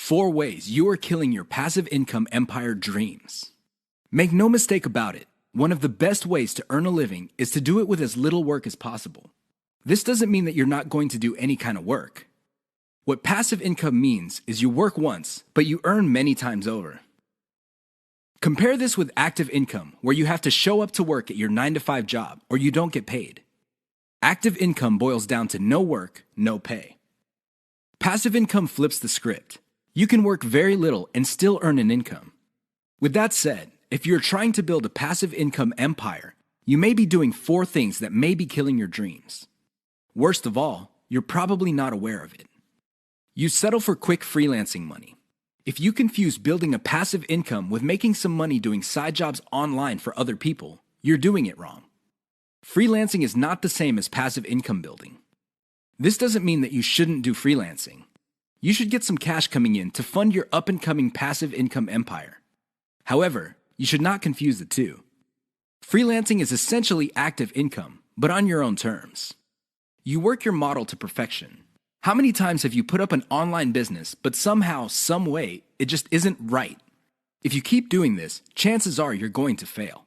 4 ways you are killing your passive income empire dreams. Make no mistake about it, one of the best ways to earn a living is to do it with as little work as possible. This doesn't mean that you're not going to do any kind of work. What passive income means is you work once, but you earn many times over. Compare this with active income, where you have to show up to work at your 9-to-5 job or you don't get paid. Active income boils down to no work, no pay. Passive income flips the script. You can work very little and still earn an income. With that said, if you're trying to build a passive income empire, you may be doing 4 things that may be killing your dreams. Worst of all, you're probably not aware of it. You settle for quick freelancing money. If you confuse building a passive income with making some money doing side jobs online for other people, you're doing it wrong. Freelancing is not the same as passive income building. This doesn't mean that you shouldn't do freelancing. You should get some cash coming in to fund your up-and-coming passive income empire. However, you should not confuse the two. Freelancing is essentially active income, but on your own terms. You work your model to perfection. How many times have you put up an online business, but somehow, some way, it just isn't right? If you keep doing this, chances are you're going to fail.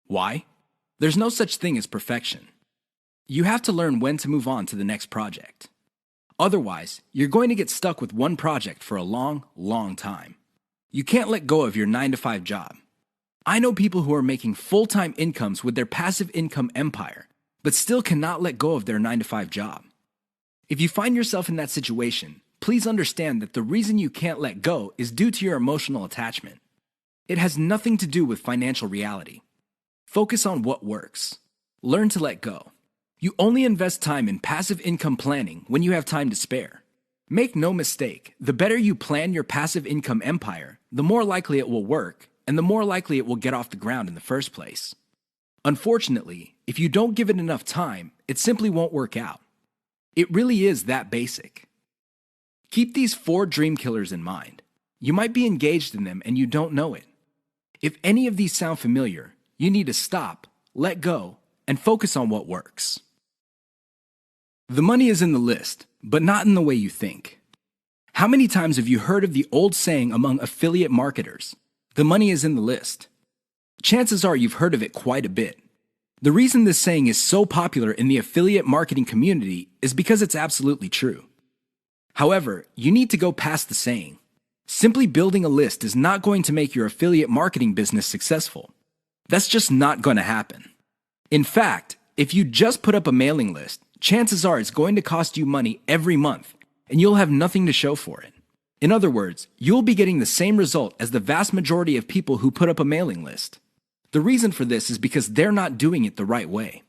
Why? There's no such thing as perfection. You have to learn when to move on to the next project. Otherwise, you're going to get stuck with one project for a long, long time. You can't let go of your 9-to-5 job. I know people who are making full-time incomes with their passive income empire, but still cannot let go of their 9-to-5 job. If you find yourself in that situation, please understand that the reason you can't let go is due to your emotional attachment. It has nothing to do with financial reality. Focus on what works. Learn to let go. You only invest time in passive income planning when you have time to spare. Make no mistake, the better you plan your passive income empire, the more likely it will work, and the more likely it will get off the ground in the first place. Unfortunately, if you don't give it enough time, it simply won't work out. It really is that basic. Keep these 4 dream killers in mind. You might be engaged in them and you don't know it. If any of these sound familiar, you need to stop, let go, and focus on what works. The money is in the list, but not in the way you think. How many times have you heard of the old saying among affiliate marketers, "The money is in the list"? Chances are you've heard of it quite a bit. The reason this saying is so popular in the affiliate marketing community is because it's absolutely true. However, you need to go past the saying. Simply building a list is not going to make your affiliate marketing business successful. That's just not going to happen. In fact, if you just put up a mailing list, chances are it's going to cost you money every month, and you'll have nothing to show for it. In other words, you'll be getting the same result as the vast majority of people who put up a mailing list. The reason for this is because they're not doing it the right way.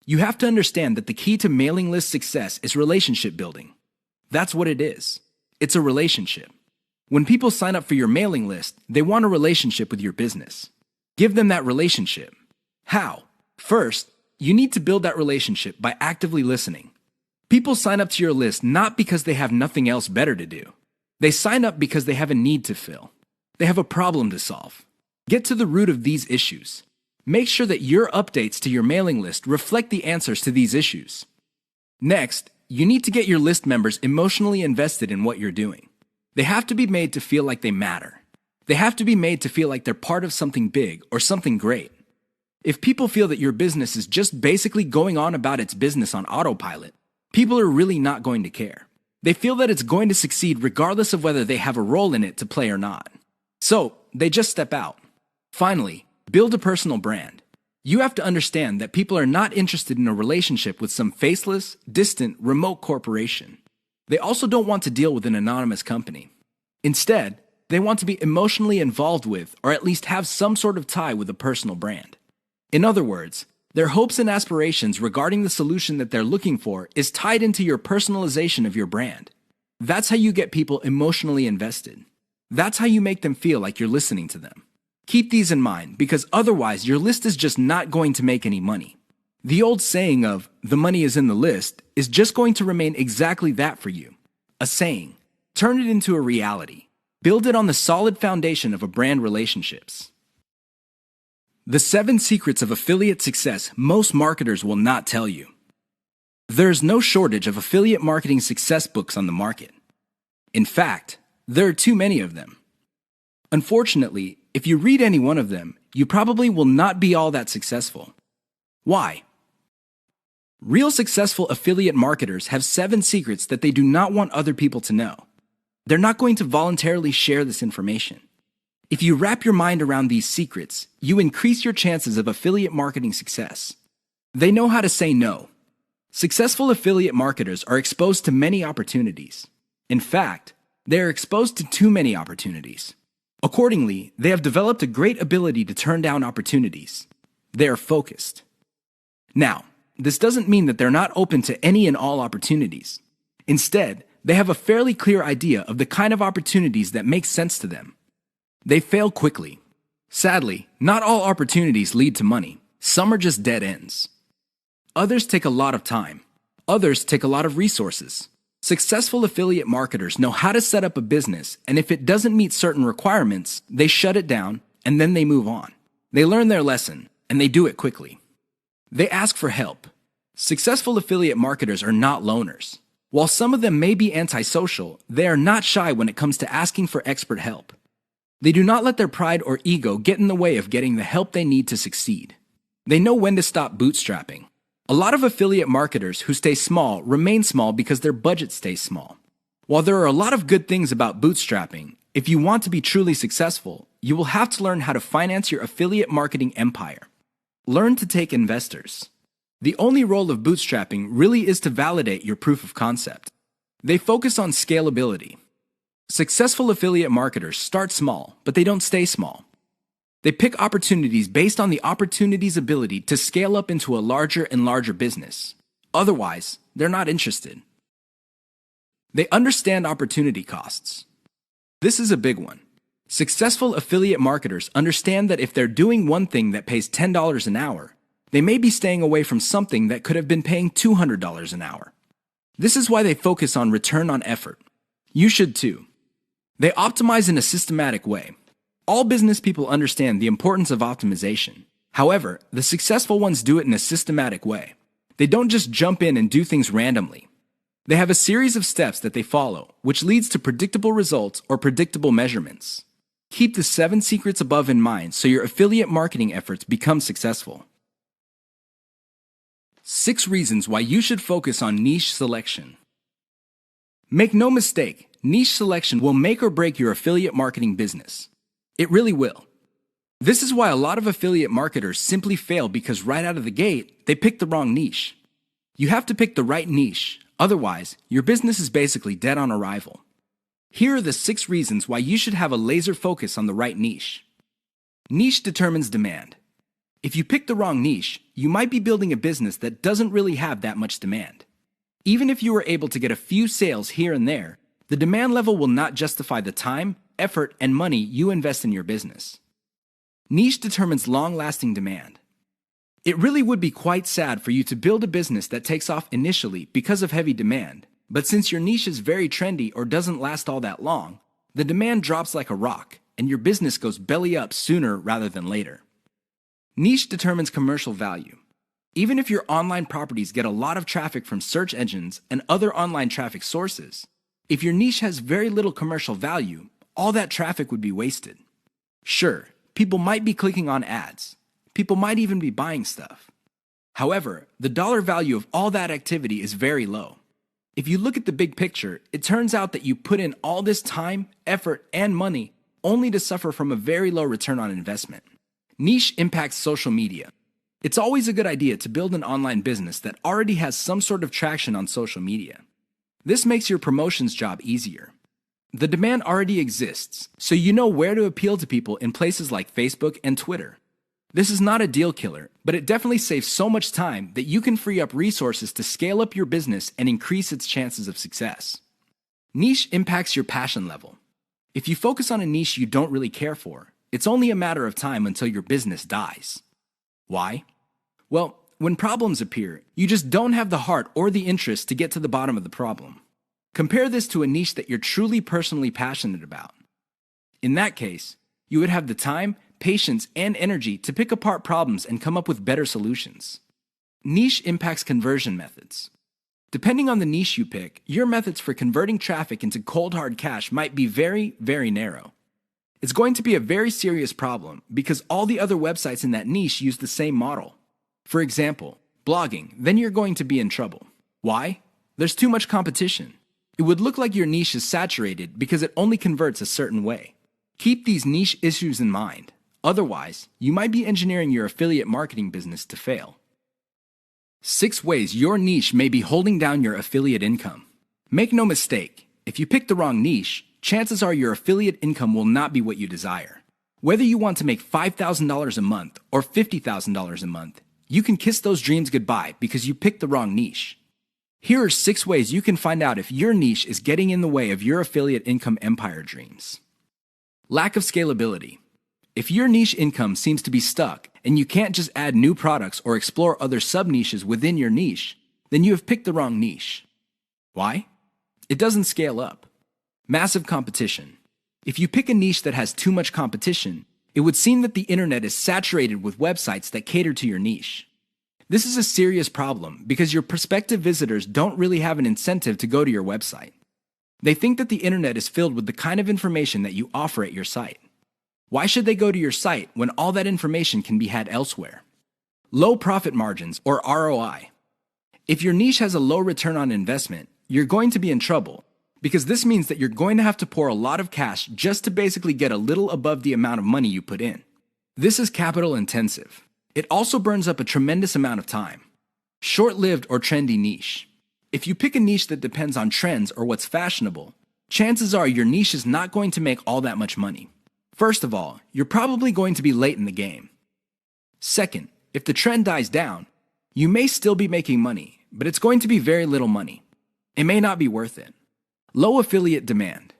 You have to understand that the key to mailing list success is relationship building. That's what it is. It's a relationship. When people sign up for your mailing list, they want a relationship with your business. Give them that relationship. How? First, you need to build that relationship by actively listening. People sign up to your list not because they have nothing else better to do. They sign up because they have a need to fill. They have a problem to solve. Get to the root of these issues. Make sure that your updates to your mailing list reflect the answers to these issues. Next, you need to get your list members emotionally invested in what you're doing. They have to be made to feel like they matter. They have to be made to feel like they're part of something big or something great. If people feel that your business is just basically going on about its business on autopilot, people are really not going to care. They feel that it's going to succeed regardless of whether they have a role in it to play or not. So, they just step out. Finally, build a personal brand. You have to understand that people are not interested in a relationship with some faceless, distant, remote corporation. They also don't want to deal with an anonymous company. Instead, they want to be emotionally involved with, or at least have some sort of tie with a personal brand. In other words, their hopes and aspirations regarding the solution that they're looking for is tied into your personalization of your brand. That's how you get people emotionally invested. That's how you make them feel like you're listening to them. Keep these in mind, because otherwise your list is just not going to make any money. The old saying of, "the money is in the list," is just going to remain exactly that for you. A saying. Turn it into a reality. Build it on the solid foundation of a brand relationships. The 7 secrets of affiliate success most marketers will not tell you. There's no shortage of affiliate marketing success books on the market. In fact, There are too many of them. Unfortunately, if you read any one of them, you probably will not be all that successful. Why? Real successful affiliate marketers have 7 secrets that they do not want other people to know. They're not going to voluntarily share this information. If you wrap your mind around these secrets, you increase your chances of affiliate marketing success. They know how to say no. Successful affiliate marketers are exposed to many opportunities. In fact, they are exposed to too many opportunities. Accordingly, they have developed a great ability to turn down opportunities. They are focused. Now, this doesn't mean that they're not open to any and all opportunities. Instead, they have a fairly clear idea of the kind of opportunities that make sense to them. They fail quickly. Sadly, not all opportunities lead to money. Some are just dead ends. Others take a lot of time. Others take a lot of resources. Successful affiliate marketers know how to set up a business, and if it doesn't meet certain requirements, they shut it down, and then they move on. They learn their lesson, and they do it quickly. They ask for help. Successful affiliate marketers are not loners. While some of them may be antisocial, they are not shy when it comes to asking for expert help. They do not let their pride or ego get in the way of getting the help they need to succeed. They know when to stop bootstrapping. A lot of affiliate marketers who stay small remain small because their budget stays small. While there are a lot of good things about bootstrapping, if you want to be truly successful, you will have to learn how to finance your affiliate marketing empire. Learn to take investors. The only role of bootstrapping really is to validate your proof of concept. They focus on scalability. Successful affiliate marketers start small, but they don't stay small. They pick opportunities based on the opportunity's ability to scale up into a larger and larger business. Otherwise, they're not interested. They understand opportunity costs. This is a big one. Successful affiliate marketers understand that if they're doing one thing that pays $10 an hour, they may be staying away from something that could have been paying $200 an hour. This is why they focus on return on effort. You should too. They optimize in a systematic way. All business people understand the importance of optimization. However, the successful ones do it in a systematic way. They don't just jump in and do things randomly. They have a series of steps that they follow, which leads to predictable results or predictable measurements. Keep the 7 secrets above in mind so your affiliate marketing efforts become successful. 6 reasons why you should focus on niche selection. Make no mistake, niche selection will make or break your affiliate marketing business. It really will. This is why a lot of affiliate marketers simply fail because right out of the gate, they pick the wrong niche. You have to pick the right niche, otherwise, your business is basically dead on arrival. Here are the 6 reasons why you should have a laser focus on the right niche. Niche determines demand. If you pick the wrong niche, you might be building a business that doesn't really have that much demand. Even if you were able to get a few sales here and there, the demand level will not justify the time, effort, and money you invest in your business. Niche determines long-lasting demand. It really would be quite sad for you to build a business that takes off initially because of heavy demand, but since your niche is very trendy or doesn't last all that long, the demand drops like a rock, and your business goes belly up sooner rather than later. Niche determines commercial value. Even if your online properties get a lot of traffic from search engines and other online traffic sources, if your niche has very little commercial value, all that traffic would be wasted. Sure, people might be clicking on ads. People might even be buying stuff. However, the dollar value of all that activity is very low. If you look at the big picture, it turns out that you put in all this time, effort, and money only to suffer from a very low return on investment. Niche impacts social media. It's always a good idea to build an online business that already has some sort of traction on social media. This makes your promotions job easier. The demand already exists, so you know where to appeal to people in places like Facebook and Twitter. This is not a deal killer, but it definitely saves so much time that you can free up resources to scale up your business and increase its chances of success. Niche impacts your passion level. If you focus on a niche you don't really care for, it's only a matter of time until your business dies. Why? Well, when problems appear, you just don't have the heart or the interest to get to the bottom of the problem. Compare this to a niche that you're truly personally passionate about. In that case, you would have the time, patience, and energy to pick apart problems and come up with better solutions. Niche impacts conversion methods. Depending on the niche you pick, your methods for converting traffic into cold hard cash might be very, very narrow. It's going to be a very serious problem because all the other websites in that niche use the same model. For example, blogging, then you're going to be in trouble. Why? There's too much competition. It would look like your niche is saturated because it only converts a certain way. Keep these niche issues in mind. Otherwise, you might be engineering your affiliate marketing business to fail. 6 ways your niche may be holding down your affiliate income. Make no mistake, if you pick the wrong niche, chances are your affiliate income will not be what you desire. Whether you want to make $5,000 a month or $50,000 a month, you can kiss those dreams goodbye because you picked the wrong niche. Here are 6 ways you can find out if your niche is getting in the way of your affiliate income empire dreams. Lack of scalability. If your niche income seems to be stuck and you can't just add new products or explore other sub-niches within your niche, then you have picked the wrong niche. Why? It doesn't scale up. Massive competition. If you pick a niche that has too much competition, it would seem that the internet is saturated with websites that cater to your niche. This is a serious problem because your prospective visitors don't really have an incentive to go to your website. They think that the internet is filled with the kind of information that you offer at your site. Why should they go to your site when all that information can be had elsewhere? Low profit margins, or ROI. If your niche has a low return on investment, you're going to be in trouble because this means that you're going to have to pour a lot of cash just to basically get a little above the amount of money you put in. This is capital intensive. It also burns up a tremendous amount of time. Short-lived or trendy niche. If you pick a niche that depends on trends or what's fashionable, chances are your niche is not going to make all that much money. First of all, you're probably going to be late in the game. Second, if the trend dies down, you may still be making money, but it's going to be very little money. It may not be worth it. Low affiliate demand.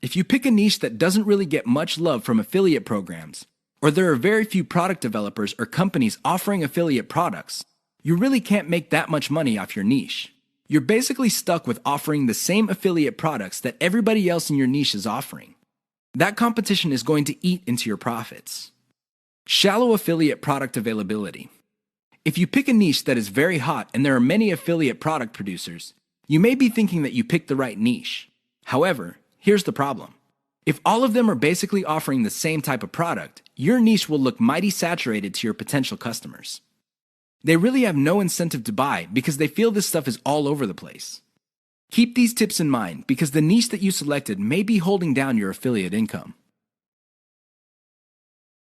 If you pick a niche that doesn't really get much love from affiliate programs, or there are very few product developers or companies offering affiliate products, you really can't make that much money off your niche. You're basically stuck with offering the same affiliate products that everybody else in your niche is offering. That competition is going to eat into your profits. Shallow affiliate product availability. If you pick a niche that is very hot and there are many affiliate product producers, you may be thinking that you picked the right niche. However, here's the problem. If all of them are basically offering the same type of product, your niche will look mighty saturated to your potential customers. They really have no incentive to buy because they feel this stuff is all over the place. Keep these tips in mind because the niche that you selected may be holding down your affiliate income.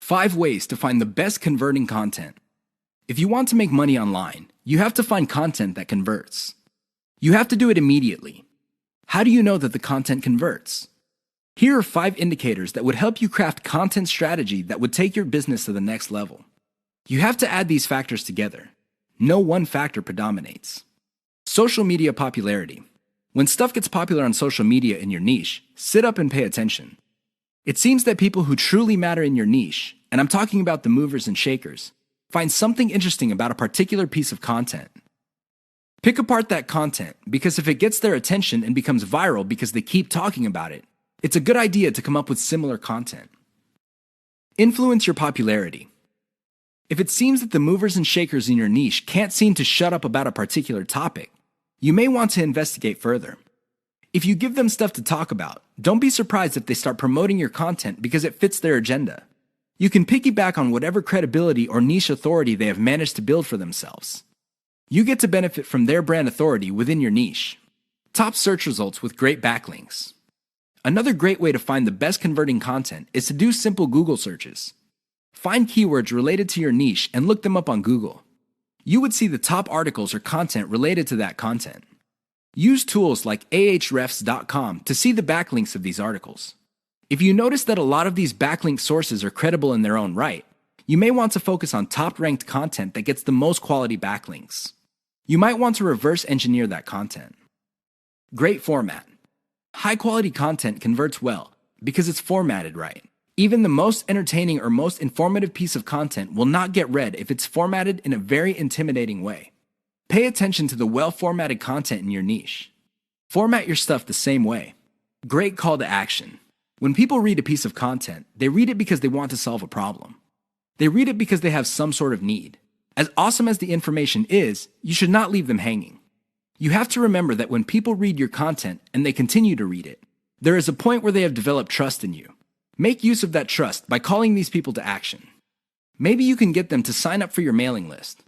5 ways to find the best converting content. If you want to make money online, you have to find content that converts. You have to do it immediately. How do you know that the content converts? Here are 5 indicators that would help you craft content strategy that would take your business to the next level. You have to add these factors together. No one factor predominates. Social media popularity. When stuff gets popular on social media in your niche, sit up and pay attention. It seems that people who truly matter in your niche, and I'm talking about the movers and shakers, find something interesting about a particular piece of content. Pick apart that content because if it gets their attention and becomes viral because they keep talking about it, it's a good idea to come up with similar content. Influence your popularity. If it seems that the movers and shakers in your niche can't seem to shut up about a particular topic, you may want to investigate further. If you give them stuff to talk about, don't be surprised if they start promoting your content because it fits their agenda. You can piggyback on whatever credibility or niche authority they have managed to build for themselves. You get to benefit from their brand authority within your niche. Top search results with great backlinks. Another great way to find the best converting content is to do simple Google searches. Find keywords related to your niche and look them up on Google. You would see the top articles or content related to that content. Use tools like ahrefs.com to see the backlinks of these articles. If you notice that a lot of these backlink sources are credible in their own right, you may want to focus on top-ranked content that gets the most quality backlinks. You might want to reverse engineer that content. Great format. High-quality content converts well because it's formatted right. Even the most entertaining or most informative piece of content will not get read if it's formatted in a very intimidating way. Pay attention to the well-formatted content in your niche. Format your stuff the same way. Great call to action. When people read a piece of content, they read it because they want to solve a problem. They read it because they have some sort of need. As awesome as the information is, you should not leave them hanging. You have to remember that when people read your content and they continue to read it, there is a point where they have developed trust in you. Make use of that trust by calling these people to action. Maybe you can get them to sign up for your mailing list.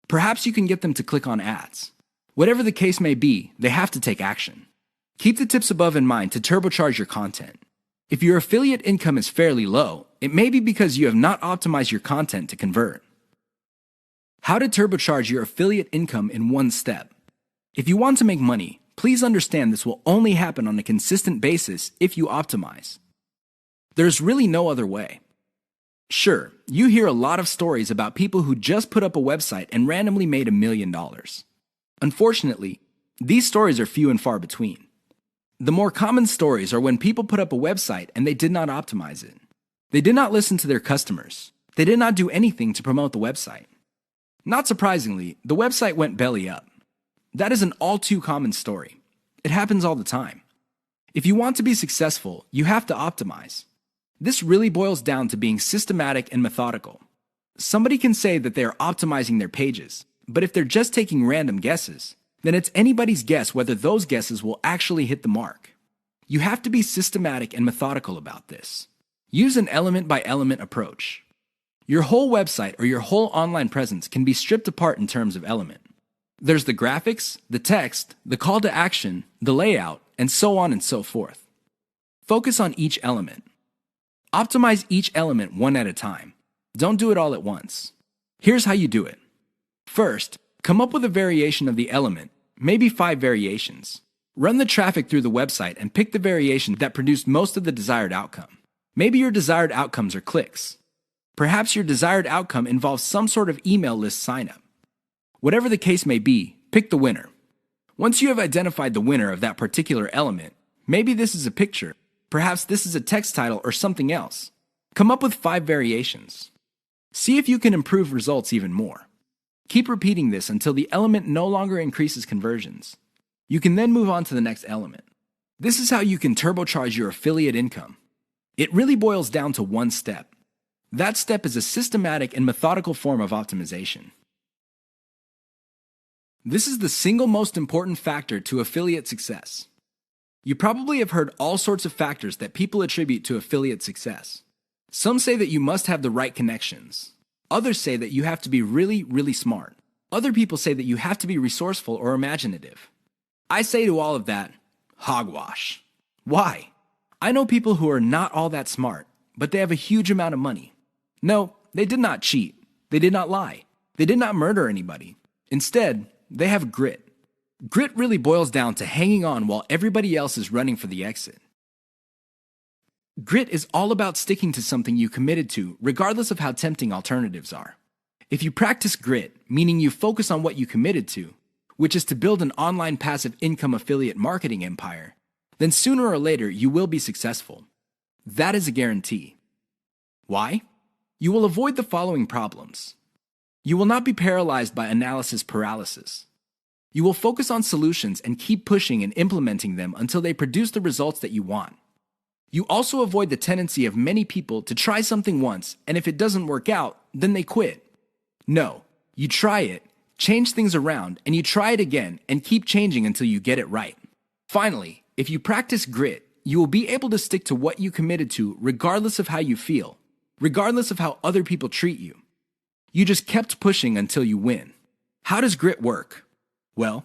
Perhaps you can get them to click on ads. Whatever the case may be, they have to take action. Keep the tips above in mind to turbocharge your content. If your affiliate income is fairly low, it may be because you have not optimized your content to convert. How to turbocharge your affiliate income in one step. If you want to make money, please understand this will only happen on a consistent basis if you optimize. There's really no other way. Sure, you hear a lot of stories about people who just put up a website and randomly made $1 million. Unfortunately, these stories are few and far between. The more common stories are when people put up a website and they did not optimize it. They did not listen to their customers. They did not do anything to promote the website. Not surprisingly, the website went belly up. That is an all too common story. It happens all the time. If you want to be successful, you have to optimize. This really boils down to being systematic and methodical. Somebody can say that they are optimizing their pages, but if they're just taking random guesses, then it's anybody's guess whether those guesses will actually hit the mark. You have to be systematic and methodical about this. Use an element-by-element approach. Your whole website or your whole online presence can be stripped apart in terms of element. There's the graphics, the text, the call to action, the layout, and so on and so forth. Focus on each element. Optimize each element one at a time. Don't do it all at once. Here's how you do it. First, come up with a variation of the element, maybe 5 variations. Run the traffic through the website and pick the variation that produced most of the desired outcome. Maybe your desired outcomes are clicks. Perhaps your desired outcome involves some sort of email list sign-up. Whatever the case may be, pick the winner. Once you have identified the winner of that particular element, maybe this is a picture, perhaps this is a text title or something else. Come up with 5 variations. See if you can improve results even more. Keep repeating this until the element no longer increases conversions. You can then move on to the next element. This is how you can turbocharge your affiliate income. It really boils down to one step. That step is a systematic and methodical form of optimization. This is the single most important factor to affiliate success. You probably have heard all sorts of factors that people attribute to affiliate success. Some say that you must have the right connections. Others say that you have to be really, really smart. Other people say that you have to be resourceful or imaginative. I say to all of that, hogwash. Why? I know people who are not all that smart, but they have a huge amount of money. No, they did not cheat. They did not lie. They did not murder anybody. Instead, they have grit. Grit really boils down to hanging on while everybody else is running for the exit. Grit is all about sticking to something you committed to, regardless of how tempting alternatives are. If you practice grit, meaning you focus on what you committed to, which is to build an online passive income affiliate marketing empire, then sooner or later you will be successful. That is a guarantee. Why? You will avoid the following problems. You will not be paralyzed by analysis paralysis. You will focus on solutions and keep pushing and implementing them until they produce the results that you want. You also avoid the tendency of many people to try something once, and if it doesn't work out, then they quit. No, you try it, change things around, and you try it again and keep changing until you get it right. Finally, if you practice grit, you will be able to stick to what you committed to regardless of how you feel, regardless of how other people treat you. You just kept pushing until you win. How does grit work? Well,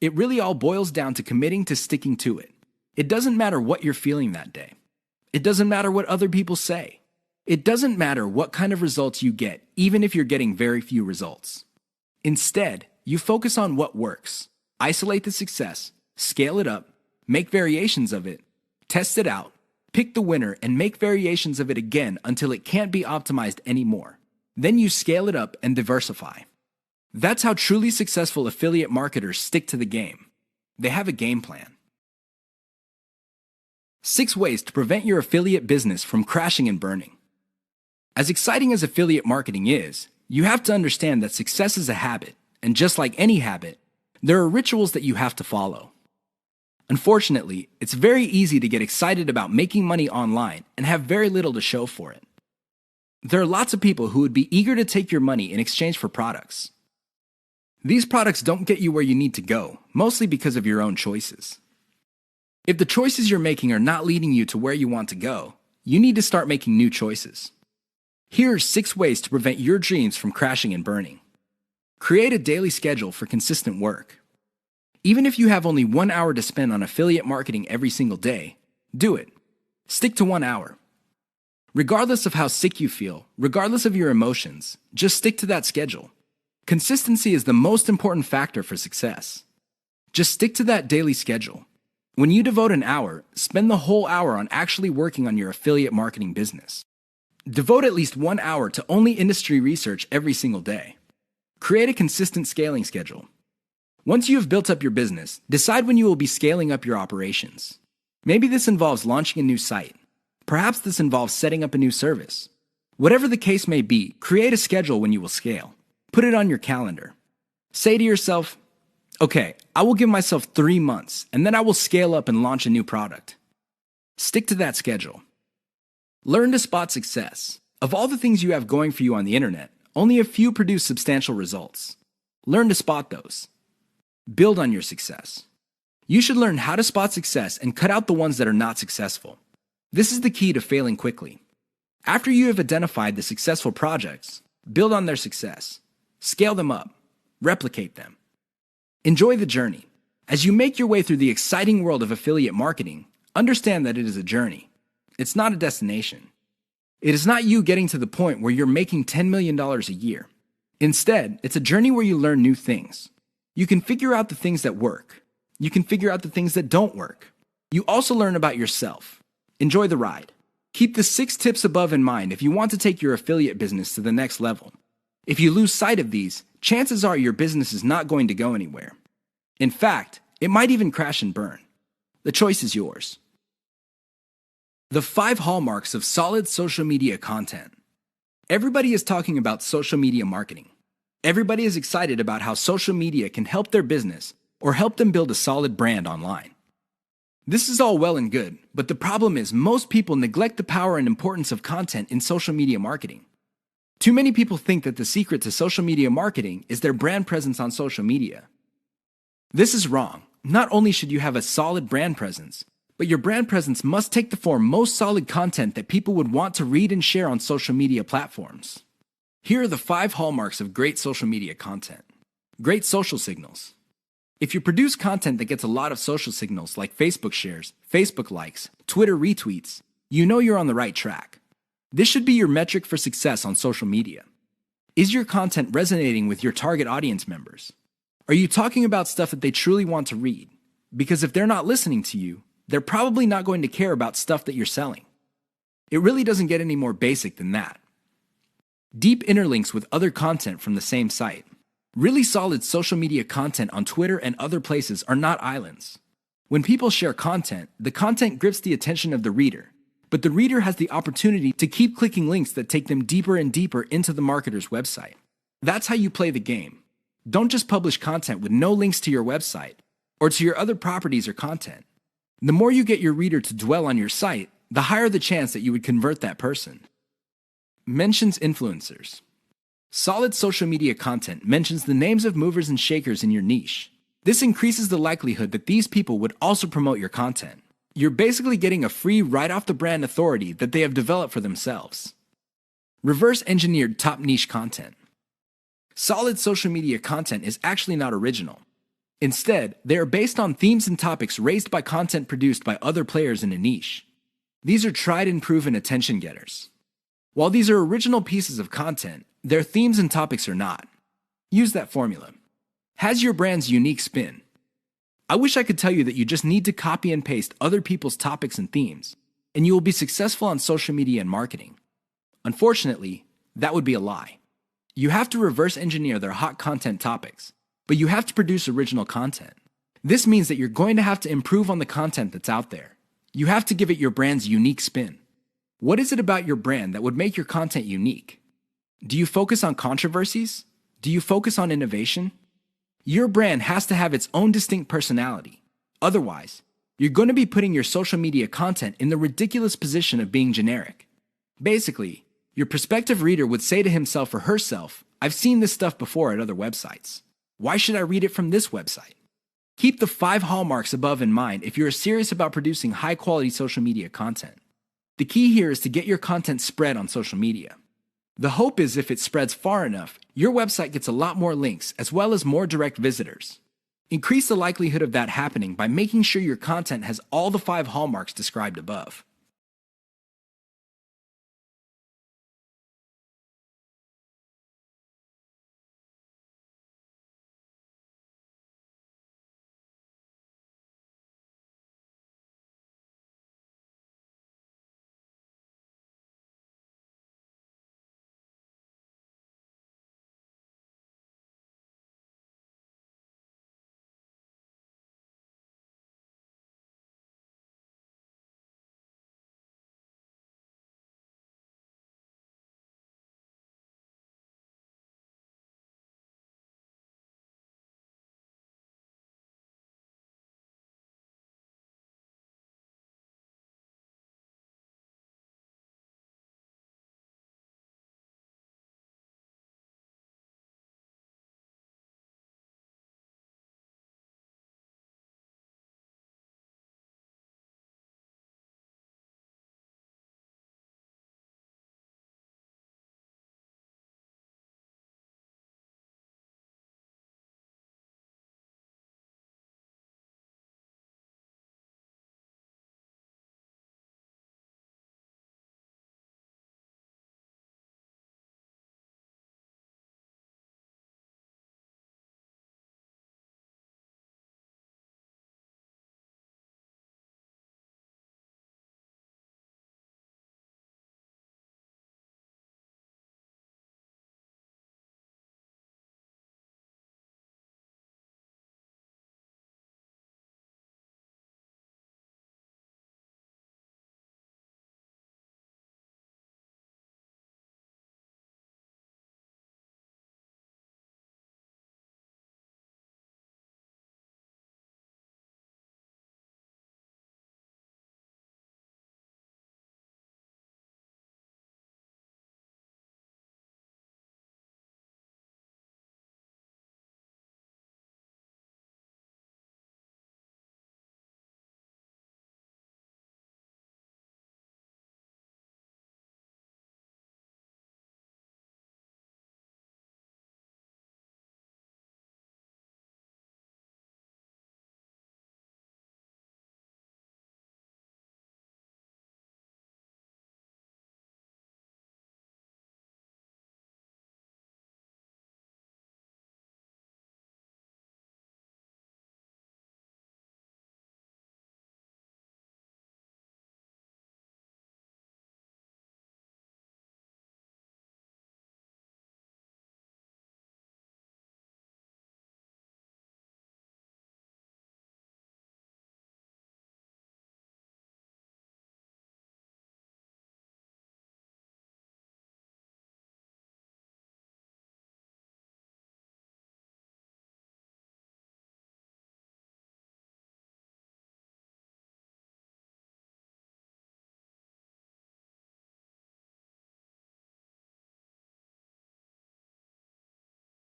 it really all boils down to committing to sticking to it. It doesn't matter what you're feeling that day. It doesn't matter what other people say. It doesn't matter what kind of results you get, even if you're getting very few results. Instead, you focus on what works. Isolate the success, scale it up, make variations of it, test it out, pick the winner, and make variations of it again until it can't be optimized anymore. Then you scale it up and diversify. That's how truly successful affiliate marketers stick to the game. They have a game plan. 6 ways to prevent your affiliate business from crashing and burning. As exciting as affiliate marketing is, you have to understand that success is a habit, and just like any habit, there are rituals that you have to follow. Unfortunately, it's very easy to get excited about making money online and have very little to show for it. There are lots of people who would be eager to take your money in exchange for products. These products don't get you where you need to go, mostly because of your own choices. If the choices you're making are not leading you to where you want to go, you need to start making new choices. Here are 6 ways to prevent your dreams from crashing and burning. Create a daily schedule for consistent work. Even if you have only 1 hour to spend on affiliate marketing every single day, do it. Stick to 1 hour. Regardless of how sick you feel, regardless of your emotions, just stick to that schedule. Consistency is the most important factor for success. Just stick to that daily schedule. When you devote an hour, spend the whole hour on actually working on your affiliate marketing business. Devote at least 1 hour to only industry research every single day. Create a consistent scaling schedule. Once you have built up your business, decide when you will be scaling up your operations. Maybe this involves launching a new site. Perhaps this involves setting up a new service. Whatever the case may be, create a schedule when you will scale. Put it on your calendar. Say to yourself, okay, I will give myself 3 months, and then I will scale up and launch a new product. Stick to that schedule. Learn to spot success. Of all the things you have going for you on the internet, only a few produce substantial results. Learn to spot those. Build on your success. You should learn how to spot success and cut out the ones that are not successful. This is the key to failing quickly. After you have identified the successful projects, build on their success. Scale them up. Replicate them. Enjoy the journey. As you make your way through the exciting world of affiliate marketing, understand that it is a journey. It's not a destination. It is not you getting to the point where you're making $10 million a year. Instead, it's a journey where you learn new things. You can figure out the things that work. You can figure out the things that don't work. You also learn about yourself. Enjoy the ride. Keep the 6 tips above in mind if you want to take your affiliate business to the next level. If you lose sight of these, chances are your business is not going to go anywhere. In fact, it might even crash and burn. The choice is yours. The 5 hallmarks of solid social media content. Everybody is talking about social media marketing. Everybody is excited about how social media can help their business or help them build a solid brand online. This is all well and good, but the problem is most people neglect the power and importance of content in social media marketing. Too many people think that the secret to social media marketing is their brand presence on social media. This is wrong. Not only should you have a solid brand presence, but your brand presence must take the form most solid content that people would want to read and share on social media platforms. Here are the 5 hallmarks of great social media content. Great social signals. If you produce content that gets a lot of social signals like Facebook shares, Facebook likes, Twitter retweets, you know you're on the right track. This should be your metric for success on social media. Is your content resonating with your target audience members? Are you talking about stuff that they truly want to read? Because if they're not listening to you, they're probably not going to care about stuff that you're selling. It really doesn't get any more basic than that. Deep interlinks with other content from the same site. Really solid social media content on Twitter and other places are not islands. When people share content, the content grips the attention of the reader, but the reader has the opportunity to keep clicking links that take them deeper and deeper into the marketer's website. That's how you play the game. Don't just publish content with no links to your website or to your other properties or content. The more you get your reader to dwell on your site, the higher the chance that you would convert that person. Mentions influencers. Solid social media content mentions the names of movers and shakers in your niche. This increases the likelihood that these people would also promote your content. You're basically getting a free right-off-the-brand authority that they have developed for themselves. Reverse-engineered top niche content. Solid social media content is actually not original. Instead, they are based on themes and topics raised by content produced by other players in a niche. These are tried and proven attention getters. While these are original pieces of content, their themes and topics are not. Use that formula. Has your brand's unique spin. I wish I could tell you that you just need to copy and paste other people's topics and themes, and you will be successful on social media and marketing. Unfortunately, that would be a lie. You have to reverse engineer their hot content topics, but you have to produce original content. This means that you're going to have to improve on the content that's out there. You have to give it your brand's unique spin. What is it about your brand that would make your content unique? Do you focus on controversies? Do you focus on innovation? Your brand has to have its own distinct personality. Otherwise, you're going to be putting your social media content in the ridiculous position of being generic. Basically, your prospective reader would say to himself or herself, I've seen this stuff before at other websites. Why should I read it from this website? Keep the 5 hallmarks above in mind if you're serious about producing high-quality social media content. The key here is to get your content spread on social media. The hope is if it spreads far enough, your website gets a lot more links as well as more direct visitors. Increase the likelihood of that happening by making sure your content has all the 5 hallmarks described above.